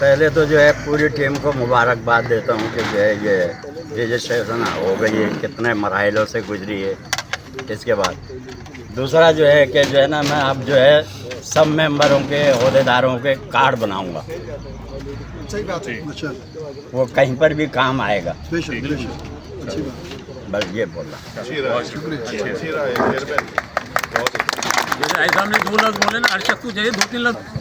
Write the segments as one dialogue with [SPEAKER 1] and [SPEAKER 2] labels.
[SPEAKER 1] पहले तो जो है पूरी टीम को मुबारकबाद देता हूँ कि जो है ये रजिस्ट्रेशन हो गई है, कितने मराहलों से गुजरी है। इसके बाद दूसरा जो है कि जो है ना, मैं अब जो है सब मेंबरों के अहदेदारों के कार्ड बनाऊंगा।
[SPEAKER 2] सही बात है। अच्छा,
[SPEAKER 1] वो कहीं पर भी काम आएगा।
[SPEAKER 2] बेशक बेशक, अच्छी बात।
[SPEAKER 1] बस ये बोल रहा।
[SPEAKER 3] सामने 2 लफ्ज़ बोले ना, अर्शक को चाहिए 2-3 लफ्ज़।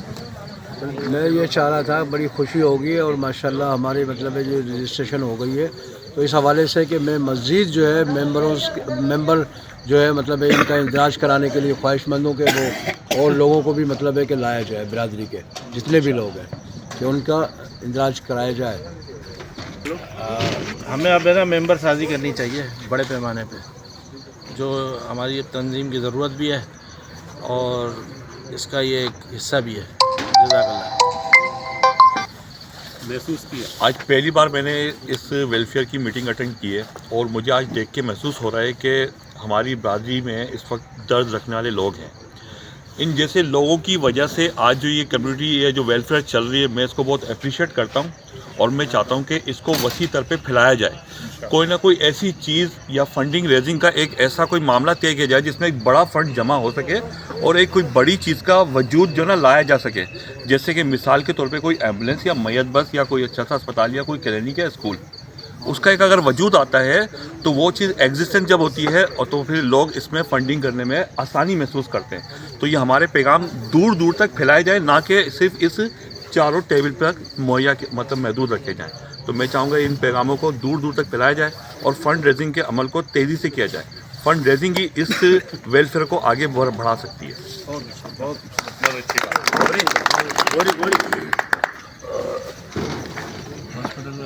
[SPEAKER 4] मैं ये चाह रहा था, बड़ी खुशी होगी और माशाल्लाह हमारी मतलब है जो रजिस्ट्रेशन हो गई है, तो इस हवाले से कि मैं मज़ीद जो है मेंबर जो है मतलब है इनका इंदराज कराने के लिए ख्वाहिशमंद हूँ कि वो और लोगों को भी मतलब है कि लाया जाए, बिरादरी के जितने भी लोग हैं कि उनका इंदराज कराया जाए।
[SPEAKER 5] हमें अब है ना मेंबर साजी करनी चाहिए बड़े पैमाने पे, जो हमारी तंजीम की ज़रूरत भी है और इसका ये एक हिस्सा भी है। जज़ाकल्लाह।
[SPEAKER 3] महसूस किया
[SPEAKER 6] आज पहली बार मैंने इस वेलफेयर की मीटिंग अटेंड की है और मुझे आज देख के महसूस हो रहा है कि हमारी बरादरी में इस वक्त दर्द रखने वाले लोग हैं। इन जैसे लोगों की वजह से आज जो ये कम्युनिटी है, जो वेलफेयर चल रही है, मैं इसको बहुत अप्रिशिएट करता हूँ और मैं चाहता हूँ कि इसको वसी तर पे फैलाया जाए। कोई ना कोई ऐसी चीज़ या फंडिंग रेजिंग का एक ऐसा कोई मामला तय किया जाए जिसमें एक बड़ा फंड जमा हो सके और एक कोई बड़ी चीज़ का वजूद जो ना लाया जा सके। जैसे कि मिसाल के तौर पे कोई एम्बुलेंस या मैयत बस या कोई अच्छा सा अस्पताल या कोई क्लिनिक या स्कूल, उसका एक अगर वजूद आता है तो वो चीज़ एग्जिस्टेंस जब होती है और तो फिर लोग इसमें फंडिंग करने में आसानी महसूस करते हैं। तो ये हमारे पैगाम दूर दूर तक फैलाए जाए, ना कि सिर्फ इस चारों टेबल पर मुहैया मतलब महदूद रखे जाएँ। तो मैं चाहूँगा इन पैगामों को दूर दूर तक फैलाया जाए और फंड रेजिंग के अमल को तेज़ी से किया जाए। फंड रेजिंग ही इस वेलफेयर को आगे बढ़ा सकती है।
[SPEAKER 3] बहुत अच्छी बात।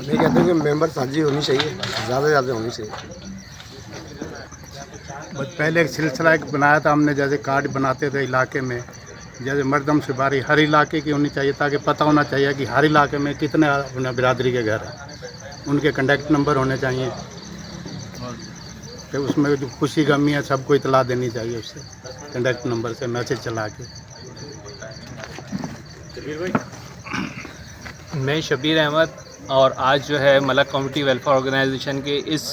[SPEAKER 2] मैं कहता हूँ कि मेंबर साझी होनी चाहिए, ज़्यादा से ज़्यादा होनी चाहिए।
[SPEAKER 7] बस पहले एक सिलसिला एक बनाया था हमने, जैसे कार्ड बनाते थे इलाके में, जैसे मर्दम शुमारी हर इलाके की होनी चाहिए ताकि पता होना चाहिए कि हर इलाके में कितने बिरादरी के घर हैं। उनके कंडक्ट नंबर होने चाहिए, तो उसमें जो खुशी गमी है सबको इतला देनी चाहिए, उससे कंडक्ट नंबर से मैसेज चला के।
[SPEAKER 8] मैं शबीर अहमद और आज जो है मलक कम्युनिटी वेलफेयर ऑर्गेनाइजेशन के इस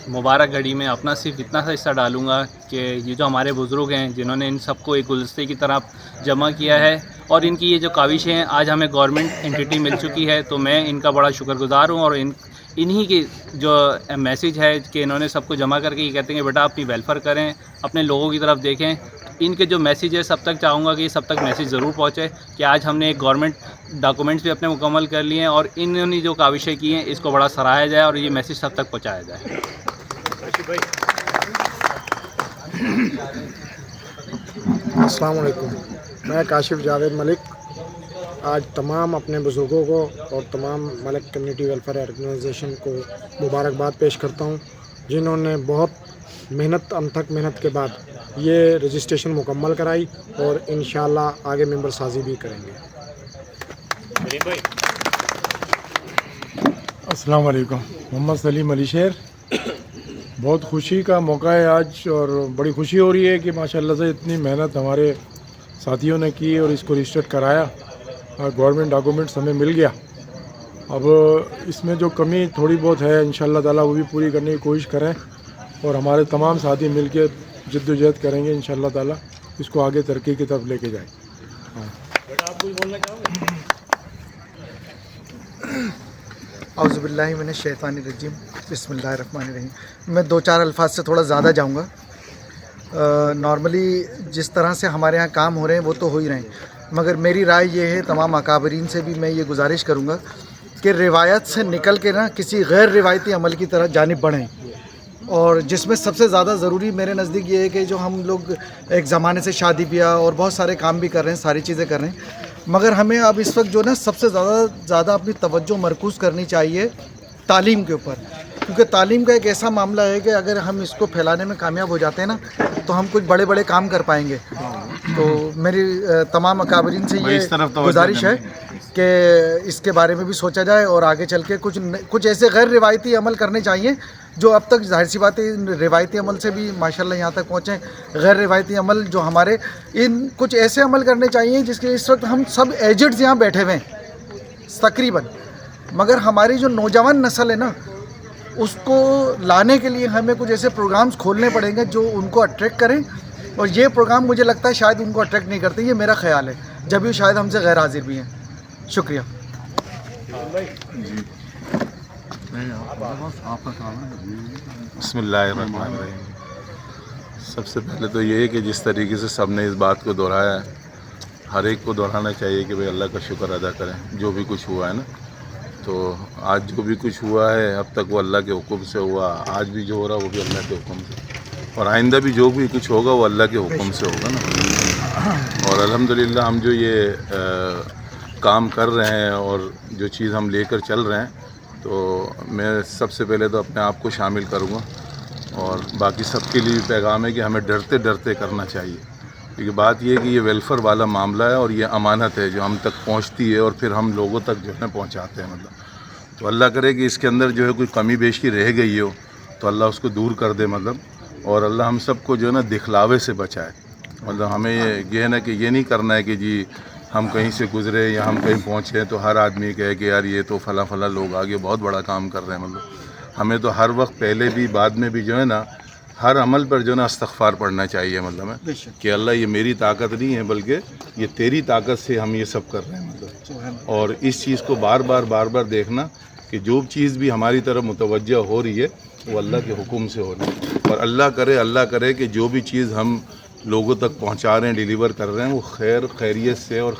[SPEAKER 8] मुबारक घड़ी में अपना सिर्फ इतना सा हिस्सा डालूँगा कि ये जो हमारे बुज़ुर्ग हैं जिन्होंने इन सबको एक गुलदस्ते की तरह जमा किया है और इनकी ये जो काविशें हैं, आज हमें गवर्नमेंट एंटिटी मिल चुकी है, तो मैं इनका बड़ा शुक्रगुज़ार हूँ। और इन्हीं की जो मैसेज है कि इन्होंने सबको जमा करके ये कहते हैं कि बेटा अपनी वेलफेयर करें, अपने लोगों की तरफ देखें। इनके जो मैसेज है सब तक चाहूँगा कि सब तक मैसेज ज़रूर पहुँचे कि आज हमने एक गवर्नमेंट डॉक्यूमेंट्स भी अपने मुकम्मल कर लिए हैं और इन्होंने जो काविशें की हैं इसको बड़ा सराहा जाए और ये मैसेज सब तक पहुँचाया जाए।
[SPEAKER 2] अस्सलाम वालेकुम, मैं काशिफ जावेद मलिक आज तमाम अपने बुज़ुर्गों को और तमाम मलक कम्युनिटी वेलफेयर ऑर्गेनाइजेशन को मुबारकबाद पेश करता हूँ, जिन्होंने बहुत मेहनत अनथक मेहनत के बाद ये रजिस्ट्रेशन मुकम्मल कराई और इंशाअल्लाह आगे मेंबर साजी भी करेंगे।
[SPEAKER 9] अस्सलाम वालेकुम, मोहम्मद सलीम अली शेर। बहुत खुशी का मौका है आज और बड़ी खुशी हो रही है कि माशाल्लाह से इतनी मेहनत हमारे साथियों ने की और इसको रजिस्टर कराया और गवर्नमेंट डॉक्यूमेंट्स हमें मिल गया। अब इसमें जो कमी थोड़ी बहुत है इंशाअल्लाह ताला वो भी पूरी करने की कोशिश करें और हमारे तमाम साथी मिल के जद्दोजहद करेंगे इंशाअल्लाह ताला इसको आगे तरक्की की तरफ लेके जाएँ।
[SPEAKER 3] बेटा आप कुछ बोलना चाहोगे?
[SPEAKER 10] औज़ुबिल्लाहि मिनश शैतानिर रजीम, बिस्मिल्लाहिर रहमानिर रहीम। मैं 2-4 अल्फाज से थोड़ा ज़्यादा जाऊँगा। नॉर्मली जिस तरह से हमारे यहाँ काम हो रहे हैं वो तो हो ही रहे हैं, मगर मेरी राय ये है, तमाम अकाबरीन से भी मैं ये गुजारिश करूँगा कि रिवायत से निकल के ना किसी गैर रिवायती अमल की तरह जानिब बढ़ें। और जिसमें सबसे ज़्यादा ज़रूरी मेरे नज़दीक ये है कि जो हम लोग एक ज़माने से शादी ब्याह और बहुत सारे काम भी कर रहे हैं, सारी चीज़ें कर रहे हैं, मगर हमें अब इस वक्त जो ना सबसे ज़्यादा अपनी तवज्जो मरकूज़ करनी चाहिए तालीम के ऊपर, क्योंकि तालीम का एक ऐसा मामला है कि अगर हम इसको फैलाने में कामयाब हो जाते हैं ना तो हम कुछ बड़े बड़े काम कर पाएंगे। तो मेरी तमाम अकाबरीन से ये गुजारिश है कि इसके बारे में भी सोचा जाए और आगे चल के कुछ ऐसे गैर रिवायती अमल करने चाहिए जो अब तक जाहिर सी बात है रिवायती अमल से भी माशाल्लाह यहाँ तक पहुँचे। गैर रिवायती अमल जो हमारे कुछ ऐसे अमल करने चाहिए जिसके इस वक्त हम सब एजेंट्स यहाँ बैठे हुए हैं, तकरीबन, मगर हमारी जो नौजवान नस्ल है ना, उसको लाने के लिए हमें कुछ ऐसे प्रोग्राम्स खोलने पड़ेंगे जो उनको अट्रैक्ट करें, और ये प्रोग्राम मुझे लगता है शायद उनको अट्रैक्ट नहीं करते, ये मेरा ख्याल है, जब ये शायद हमसे गैर हाजिर भी हैं। शुक्रिया।
[SPEAKER 11] बिस्मिल्लाहिर्रहमानिर्रहीम। सबसे पहले तो ये है कि जिस तरीके से सब ने इस बात को दोहराया है, हर एक को दोहराना चाहिए कि भाई अल्लाह का शुक्र अदा करें जो भी कुछ हुआ है ना। तो आज जो भी कुछ हुआ है अब तक वो अल्लाह के हुक्म से हुआ, आज भी जो हो रहा है वो भी अल्लाह के हुक्म से, और आइंदा भी जो भी कुछ होगा वो अल्लाह के हुक्म से होगा ना। और अल्हम्दुलिल्लाह हम जो ये काम कर रहे हैं और जो चीज़ हम लेकर चल रहे हैं, तो मैं सबसे पहले तो अपने आप को शामिल करूँगा, और बाकी सबके लिए पैगाम है कि हमें डरते डरते करना चाहिए, क्योंकि बात ये है कि ये वेलफेयर वाला मामला है और ये अमानत है जो हम तक पहुंचती है और फिर हम लोगों तक जो है पहुंचाते हैं। मतलब तो अल्लाह करे कि इसके अंदर जो है कोई कमी बेशी रह गई हो तो अल्लाह उसको दूर कर दे, मतलब, और अल्लाह हम सबको जो है ना दिखलावे से बचाए। मतलब हमें ये है ना कि ये नहीं करना है कि जी हम कहीं से गुज़रे या हम कहीं पहुँचे तो हर आदमी कहे कि यार ये तो फला फला लोग आगे बहुत बड़ा काम कर रहे हैं। मतलब हमें तो हर वक्त पहले भी बाद में भी जो है ना हर अमल पर जो है ना इस्तग़फ़ार पढ़ना चाहिए। मतलब है कि अल्लाह ये मेरी ताकत नहीं है बल्कि ये तेरी ताकत से हम ये सब कर रहे हैं। मतलब और इस चीज़ को बार बार देखना कि जो चीज़ भी हमारी तरफ मुतवज्जह हो रही है वो अल्लाह के हुक्म से हो रही है, और अल्लाह करे कि जो भी चीज़ हम लोगों तक पहुंचा रहे हैं, डिलीवर कर रहे हैं, वो खैरियत से और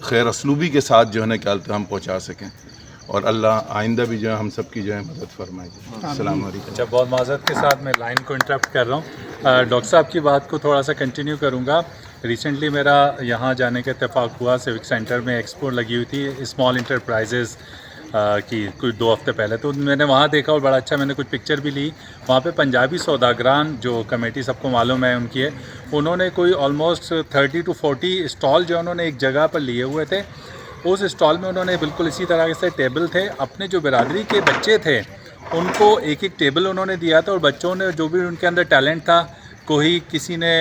[SPEAKER 11] खैर असलूबी के साथ जो है ना क्या हम पहुंचा सकें, और अल्लाह आइंदा भी जो है हम सब की जो है मदद फरमाए। अस्सलाम वालेकुम।
[SPEAKER 12] अच्छा, बहुत माज़रत के साथ मैं लाइन को इंटरप्ट कर रहा हूँ। डॉक्टर साहब की बात को थोड़ा सा कंटिन्यू करूँगा। रिसेंटली मेरा यहाँ जाने का इत्तेफाक हुआ, सिविक सेंटर में एक्सपो लगी हुई थी स्मॉल इंटरप्राइजेज़ की कुछ 2 हफ्ते पहले, तो मैंने वहाँ देखा और बड़ा अच्छा, मैंने कुछ पिक्चर भी ली। वहाँ पे पंजाबी सौदागरान जो कमेटी सबको मालूम है उनकी है, उन्होंने कोई ऑलमोस्ट 30 to 40 स्टॉल जो उन्होंने एक जगह पर लिए हुए थे। उस स्टॉल में उन्होंने बिल्कुल इसी तरह से टेबल थे, अपने जो बिरादरी के बच्चे थे उनको एक एक टेबल उन्होंने दिया था, और बच्चों ने जो भी उनके अंदर टैलेंट था, कोई किसी ने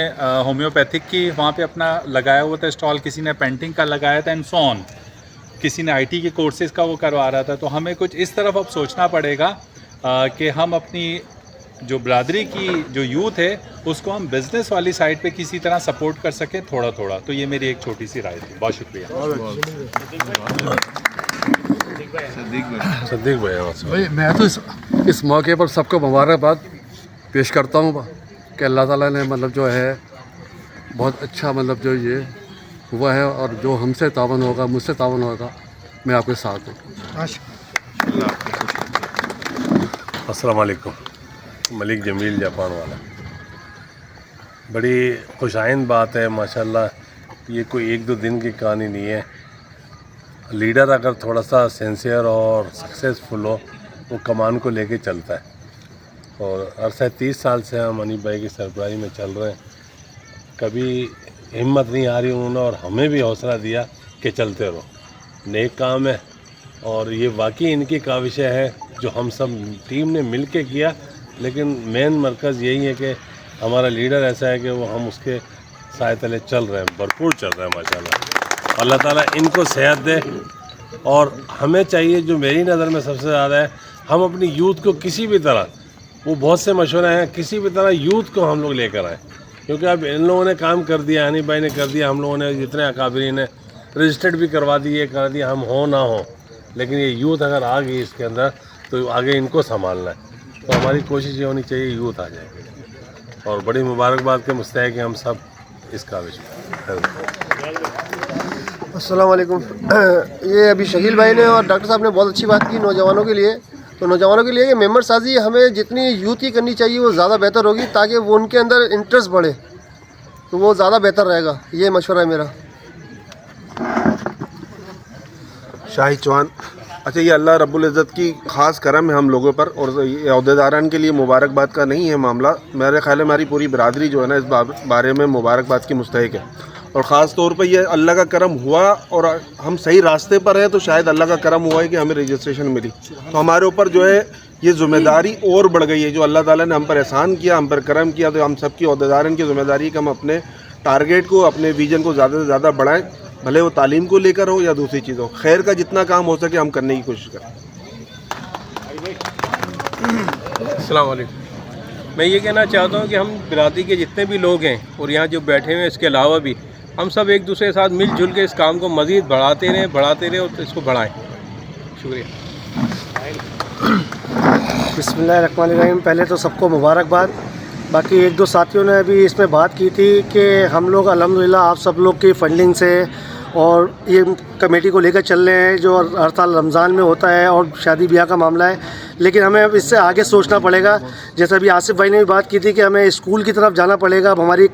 [SPEAKER 12] होम्योपैथिक की वहाँ पे अपना लगाया हुआ था स्टॉल, किसी ने पेंटिंग का लगाया था एंड सो ऑन, किसी ने IT के कोर्सेज़ का वो करवा रहा था। तो हमें कुछ इस तरफ अब सोचना पड़ेगा कि हम अपनी जो बिरादरी की जो यूथ है उसको हम बिज़नेस वाली साइड पे किसी तरह सपोर्ट कर सकें थोड़ा थोड़ा। तो ये मेरी एक छोटी सी राय थी। बहुत शुक्रिया।
[SPEAKER 13] सदीक भाई, मैं तो इस मौके पर सबको मुबारकबाद पेश करता हूँ कि अल्लाह ताला ने मतलब जो है बहुत अच्छा मतलब जो ये हुआ है, और जो हमसे तावन होगा, मुझसे तावन होगा, मैं आपके साथ हूँ।
[SPEAKER 14] अस्सलाम वालेकुम। मलिक जमील जापान वाला, बड़ी खुशाइंद बात है माशाल्लाह। ये कोई 1-2 दिन की कहानी नहीं है। लीडर अगर थोड़ा सा सिंसियर और सक्सेसफुल हो वो कमान को लेके चलता है, और अरसा 30 साल से हम अनीफ भाई की सरबराही में चल रहे हैं। कभी हिम्मत नहीं आ रही उन्होंने, और हमें भी हौसला दिया कि चलते रहो, नेक काम है, और ये वाकई इनकी काविशें है जो हम सब टीम ने मिल के किया। लेकिन मेन मरकज़ यही है कि हमारा लीडर ऐसा है कि वो हम उसके साए तले चल रहे हैं, भरपूर चल रहे हैं माशाल्लाह। अल्लाह ताला इनको सेहत दे, और हमें चाहिए, जो मेरी नज़र में सबसे ज़्यादा है, हम अपनी यूथ को किसी भी तरह, वो बहुत से मशवरे हैं, किसी भी तरह यूथ को हम लोग लेकर आएँ, क्योंकि अब इन लोगों ने काम कर दिया, हनीफ भाई ने कर दिया, हम लोगों ने जितने अकाबरीन ने रजिस्टर्ड भी करवा दिया, हम हो ना हो, लेकिन ये यूथ अगर आ गई इसके अंदर तो आगे इनको संभालना है। तो हमारी कोशिश ये होनी चाहिए यूथ आ जाए, और बड़ी मुबारकबाद के मुस्तहिक हैं हम सब इस काविश में।
[SPEAKER 15] अस्सलाम वालेकुम। ये अभी शकील भाई ने और डॉक्टर साहब ने बहुत अच्छी बात की नौजवानों के लिए। तो नौजवानों के लिए कि मेंबर साजी हमें जितनी यूथ की करनी चाहिए वो ज़्यादा बेहतर होगी, ताकि वो उनके अंदर इंटरेस्ट बढ़े, तो वो ज़्यादा बेहतर रहेगा। ये मशवरा है मेरा।
[SPEAKER 16] शाहिद चौहान। अच्छा, ये अल्लाह रब्बुल इज़्ज़त की ख़ास करम है हम लोगों पर, और ये अहदेदारान के लिए मुबारकबाद का नहीं है मामला। मेरे ख्याल है हमारी पूरी बरादरी जो है ना इस बारे में मुबारकबाद की मुस्तहिक है, और ख़ास तौर पर ये अल्लाह का करम हुआ और हम सही रास्ते पर हैं, तो शायद अल्लाह का करम हुआ है कि हमें रजिस्ट्रेशन मिली। तो हमारे ऊपर जो है ये ज़िम्मेदारी और बढ़ गई है, जो अल्लाह ताला ने हम पर एहसान किया, हम पर करम किया, तो हम सब की अहदेदारन की ज़िम्मेदारी है कि हम अपने टारगेट को, अपने विजन को ज़्यादा से ज़्यादा बढ़ाएँ भले वो तालीम को लेकर हो या दूसरी चीज़ हो, खैर का जितना काम हो सके हम करने की कोशिश करें।
[SPEAKER 17] अस्सलाम वालेकुम। मैं ये कहना चाहता हूँ कि हम बिरादरी के जितने भी लोग हैं और यहाँ जो बैठे हुए हैं इसके अलावा भी हम सब एक दूसरे के साथ मिलजुल के इस काम को मज़ीद बढ़ाते रहें और इसको बढ़ाएं। शुक्रिया।
[SPEAKER 18] बिस्मिल्लाहिर्रहमानिर्रहीम। पहले तो सबको मुबारकबाद। बाकी एक दो साथियों ने अभी इसमें बात की थी कि हम लोग अल्हम्दुलिल्लाह आप सब लोग की फंडिंग से और ये कमेटी को लेकर चल रहे हैं जो हर साल रमज़ान में होता है और शादी ब्याह का मामला है, लेकिन हमें अब इससे आगे सोचना पड़ेगा। जैसे अभी आसिफ भाई ने भी बात की थी कि हमें स्कूल की तरफ जाना पड़ेगा। अब हमारी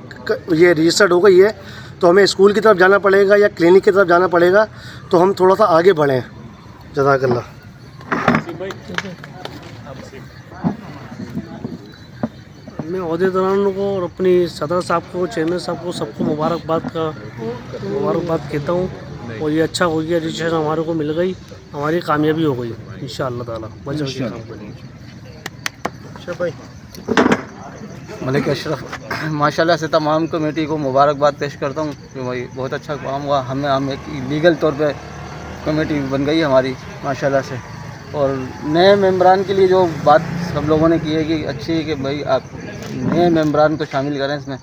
[SPEAKER 18] ये रजिस्टर्ड हो गई है तो हमें स्कूल की तरफ जाना पड़ेगा या क्लिनिक की तरफ जाना पड़ेगा, तो हम थोड़ा सा आगे बढ़ें। जज़ाकल्लाह।
[SPEAKER 19] मैं अहदेदारों को और अपनी सदर साहब को, चेयरमैन साहब को, सबको मुबारकबाद कहता हूँ। और ये अच्छा हो गया, रजिस्ट्रेशन हमारे को मिल गई, हमारी कामयाबी हो गई इंशाअल्लाह ताला।
[SPEAKER 20] मलिक अशरफ, माशाल्लाह से तमाम कमेटी को मुबारकबाद पेश करता हूँ कि भाई बहुत अच्छा काम हुआ। हम एक लीगल तौर पे कमेटी बन गई हमारी माशाल्लाह से। और नए मेंबरान के लिए जो बात सब लोगों ने की है कि अच्छी है कि भाई आप नए मेंबरान को शामिल करें इसमें,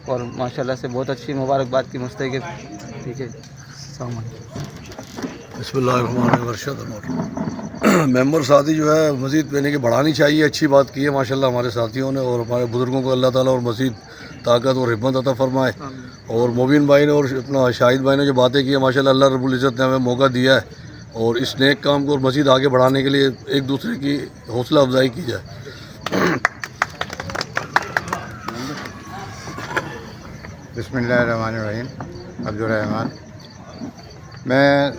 [SPEAKER 20] और माशाल्लाह से बहुत अच्छी मुबारकबाद की मुस्तहिक है। ठीक है,
[SPEAKER 13] बिस्मिल्लाहिर्रहमानिर्रहीम। मेंबर साथी जो है मज़ीद यानी कि बढ़ानी चाहिए। अच्छी बात की है माशाल्लाह हमारे साथियों ने, और हमारे बुज़ुर्गों को अल्लाह ताला और मज़ीद ताकत और हिम्मत अता फरमाए। और मोबिन भाई ने और अपना शाहिद भाई ने जो बातें की है माशाल्लाह अल्लाह रब्बुल इज़्ज़त ने हमें मौका दिया है, और इस नेक काम को और मज़ीद आगे बढ़ाने के लिए एक दूसरे की हौसला अफजाई की जाए।
[SPEAKER 21] बिस्मिल्लाहिर्रहमानिर्रहीम। अब्दुर्रहमान। मैं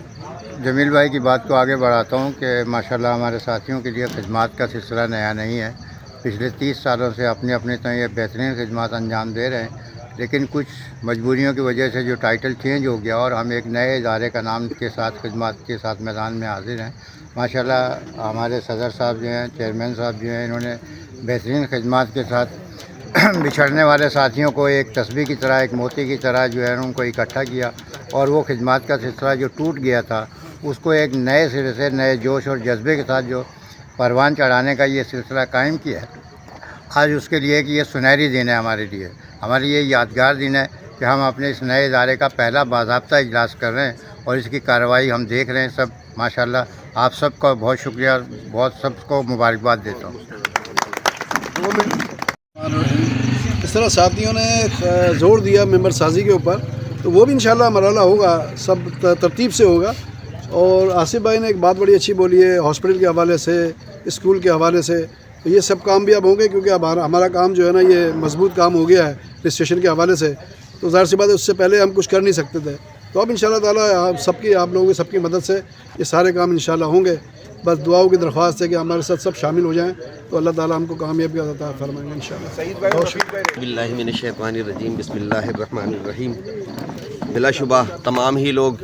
[SPEAKER 21] जमील भाई की बात को आगे बढ़ाता हूँ कि माशाल्लाह हमारे साथियों के लिए खिदमत का सिलसिला नया नहीं है। पिछले 30 सालों से अपनी अपनी तो ये बेहतरीन खिदमत अंजाम दे रहे हैं, लेकिन कुछ मजबूरियों की वजह से जो टाइटल चेंज हो गया और हम एक नए इदारे का नाम के साथ खिदमत के साथ मैदान में हाजिर हैं। माशाल्लाह हमारे सदर साहब जो हैं, चेयरमैन साहब जो हैं, इन्होंने बेहतरीन खिदमत के साथ बिछड़ने वाले साथियों को एक तस्बीह की तरह, एक मोती की तरह जो है उनको इकट्ठा किया, और वो खिदमत का सिलसिला जो टूट गया था उसको एक नए सिरे से नए जोश और जज्बे के साथ जो परवान चढ़ाने का ये सिलसिला कायम किया है। आज उसके लिए कि ये सुनहरी दिन है हमारे लिए, हमारे ये यादगार दिन है कि हम अपने इस नए इदारे का पहला बाज़ाब्ता इजलास कर रहे हैं और इसकी कार्रवाई हम देख रहे हैं सब। माशाल्लाह आप सबका बहुत शुक्रिया, बहुत सबको मुबारकबाद देता हूँ।
[SPEAKER 22] इस तरह साथियों ने ज़ोर दिया मेंबर साजी के ऊपर, तो वो भी इंशाल्लाह मरहला होगा, सब तरतीब से होगा। और आसिफ भाई ने एक बात बड़ी अच्छी बोली है हॉस्पिटल के हवाले से, स्कूल के हवाले से, तो ये सब काम भी अब होंगे, क्योंकि अब हमारा काम जो है ना ये मजबूत काम हो गया है रजिस्ट्रेशन के हवाले से। तो ज़ाहिर सी बात है उससे पहले हम कुछ कर नहीं सकते थे, तो अब इंशाल्लाह ताला आप लोगों की सबकी मदद से ये सारे काम इंशाल्लाह होंगे। बस दुआओं की दरख्वास्त है कि हमारे साथ सब शामिल हो जाएं, तो अल्लाह ताला हमको कामयाबी अता फरमाएंगे इंशाल्लाह।
[SPEAKER 23] बिस्मिल्लाहिर्रहमानिर्रहीम। बिस्मिल्लाहिर्रहमानिर्रहीम। बिलाशुबा तमाम ही लोग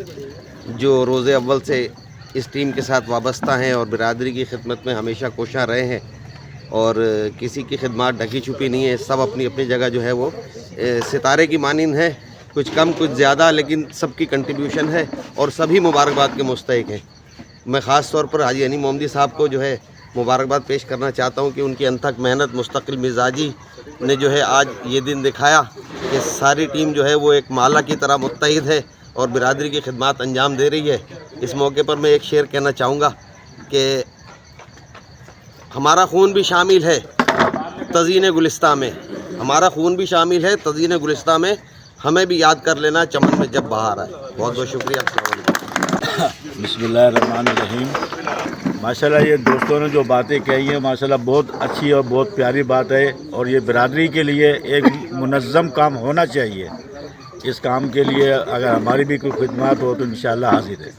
[SPEAKER 23] जो रोज़े अव्वल से इस टीम के साथ वाबस्ता हैं और बिरादरी की खिदमत में हमेशा कोशा रहे हैं, और किसी की खिदमत ढकी छुपी नहीं है, सब अपनी अपनी जगह जो है वो सितारे की मानिंद है, कुछ कम कुछ ज़्यादा, लेकिन सबकी कंट्रीब्यूशन है और सभी मुबारकबाद के मुस्तहिक हैं। मैं ख़ास तौर पर हाजी अनी मोहम्मदी साहब को जो है मुबारकबाद पेश करना चाहता हूँ कि उनकी अनथक मेहनत, मुस्तकिल मिजाजी ने जो है आज ये दिन दिखाया कि सारी टीम जो है वो एक माला की तरह मुत्तहिद है और बिरादरी की खिदमत अंजाम दे रही है। इस मौके पर मैं एक शेर कहना चाहूँगा कि हमारा खून भी शामिल है तज़ीन गुलिस्तां में, हमारा खून भी शामिल है तज़ीन गुलिस्तां में, हमें भी याद कर लेना चमन में जब बहार आए। बहुत बहुत शुक्रिया।
[SPEAKER 24] बिस्मिल्लाहिर्रहमानिर्रहीम। माशाल्लाह ये दोस्तों ने जो बातें कही हैं माशाल्लाह बहुत अच्छी और बहुत प्यारी बात है, और ये बिरादरी के लिए एक मुनज़्ज़म काम होना चाहिए। इस काम के लिए अगर हमारी भी कोई खिदमत हो तो इंशाल्लाह हाजिर है।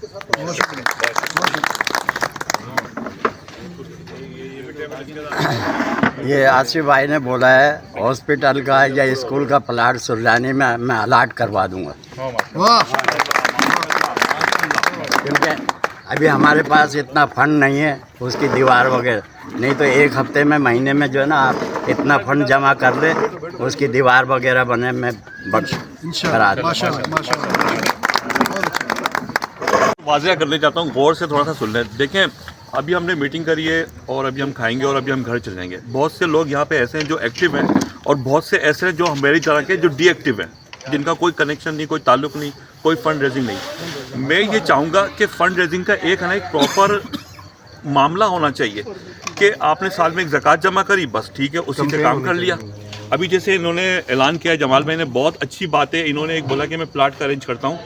[SPEAKER 1] ये आसिफ भाई ने बोला है हॉस्पिटल का या स्कूल का प्लाट सुरजानी में मैं अलाट करवा दूंगा, क्योंकि अभी हमारे पास इतना फंड नहीं है उसकी दीवार वगैरह, नहीं तो एक हफ्ते में महीने में जो है ना आप इतना फंड जमा कर ले उसकी दीवार वगैरह बने में करा दूँ।
[SPEAKER 4] वाज़ेह करना चाहता हूँ, गौर से थोड़ा सा सुन लें। देखें, अभी हमने मीटिंग करी है और अभी हम खाएंगे और अभी हम घर चले जाएंगे। बहुत से लोग यहाँ पे ऐसे हैं जो एक्टिव हैं और बहुत से ऐसे हैं जो मेरी तरह के जो डीएक्टिव हैं, जिनका कोई कनेक्शन नहीं, कोई ताल्लुक़ नहीं, कोई फंड रेजिंग नहीं। मैं ये चाहूँगा कि फ़ंड रेजिंग का एक है ना एक प्रॉपर मामला होना चाहिए कि आपने साल में एक ज़कात जमा करी, बस ठीक है, उसी से काम कर लिया। अभी जैसे इन्होंने ऐलान किया, जमाल भाई ने, बहुत अच्छी बात है, इन्होंने एक बोला कि मैं प्लाट का अरेंज करता हूँ।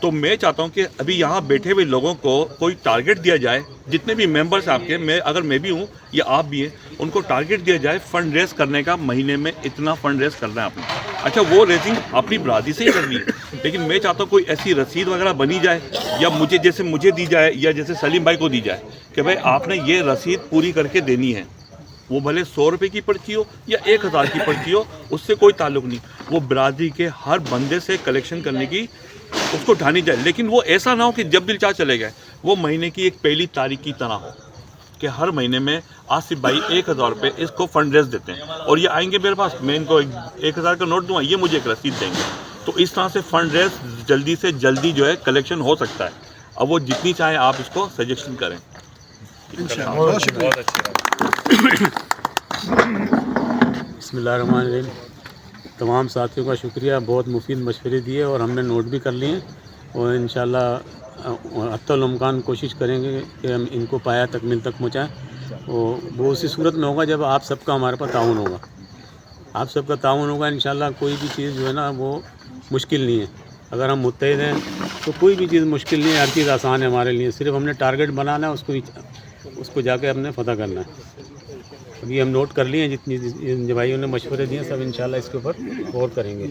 [SPEAKER 4] तो मैं चाहता हूँ कि अभी यहाँ बैठे हुए लोगों को कोई टारगेट दिया जाए, जितने भी मेंबर्स आपके, मैं भी हूँ या आप भी हैं, उनको टारगेट दिया जाए फंड रेज करने का, महीने में इतना फंड रेज करना है आपने। अच्छा, वो रेजिंग अपनी बरादरी से ही करनी है, लेकिन मैं चाहता हूँ कोई ऐसी रसीद वगैरह बनी जाए या मुझे दी जाए या जैसे सलीम भाई को दी जाए कि भाई आपने ये रसीद पूरी करके देनी है। वो भले 100 रुपये की पर्ची हो या 1000 की पर्ची हो, उससे कोई ताल्लुक़ नहीं। वो बिरादरी के हर बंदे से कलेक्शन करने की उसको ढानी जाए, लेकिन वो ऐसा ना हो कि जब दिल चाह चले गए। वो महीने की एक पहली तारीख की तरह हो कि हर महीने में आसिफ भाई 1000 रुपये इसको फंड रेज देते हैं और ये आएंगे मेरे पास, मैं इनको 1000 का नोट दूंगा, ये मुझे एक रसीद देंगे। तो इस तरह से फंड रेज जल्दी से जल्दी जो है कलेक्शन हो सकता है। अब वो जितनी चाहे आप इसको सजेशन करें।
[SPEAKER 22] बहुत शुक्रिया।
[SPEAKER 5] बिस्मिल्लाहिर्रहमानिर्रहीम। तमाम साथियों का शुक्रिया, बहुत मुफीद मशवरे दिए और हमने नोट भी कर लिए और इंशाअल्लाह हत्तल इम्कान कोशिश करेंगे कि हम इनको पाया तकमील तक पहुँचाएँ। और वो उसी सूरत में होगा जब आप सबका हमारे पास ताउन होगा, आप सबका ताउन होगा इंशाअल्लाह। कोई भी चीज़ जो है ना वो मुश्किल नहीं है, अगर हम मुत्तहिद हैं तो कोई भी चीज़ मुश्किल नहीं है, हर चीज़ आसान है हमारे लिए। सिर्फ हमने टारगेट बनाना है, उसको जाके हमने फतह करना है। अभी हम नोट कर लिए हैं, जितनी भाइयों ने मशवरे दिए सब इंशाल्लाह इसके ऊपर गौर करेंगे।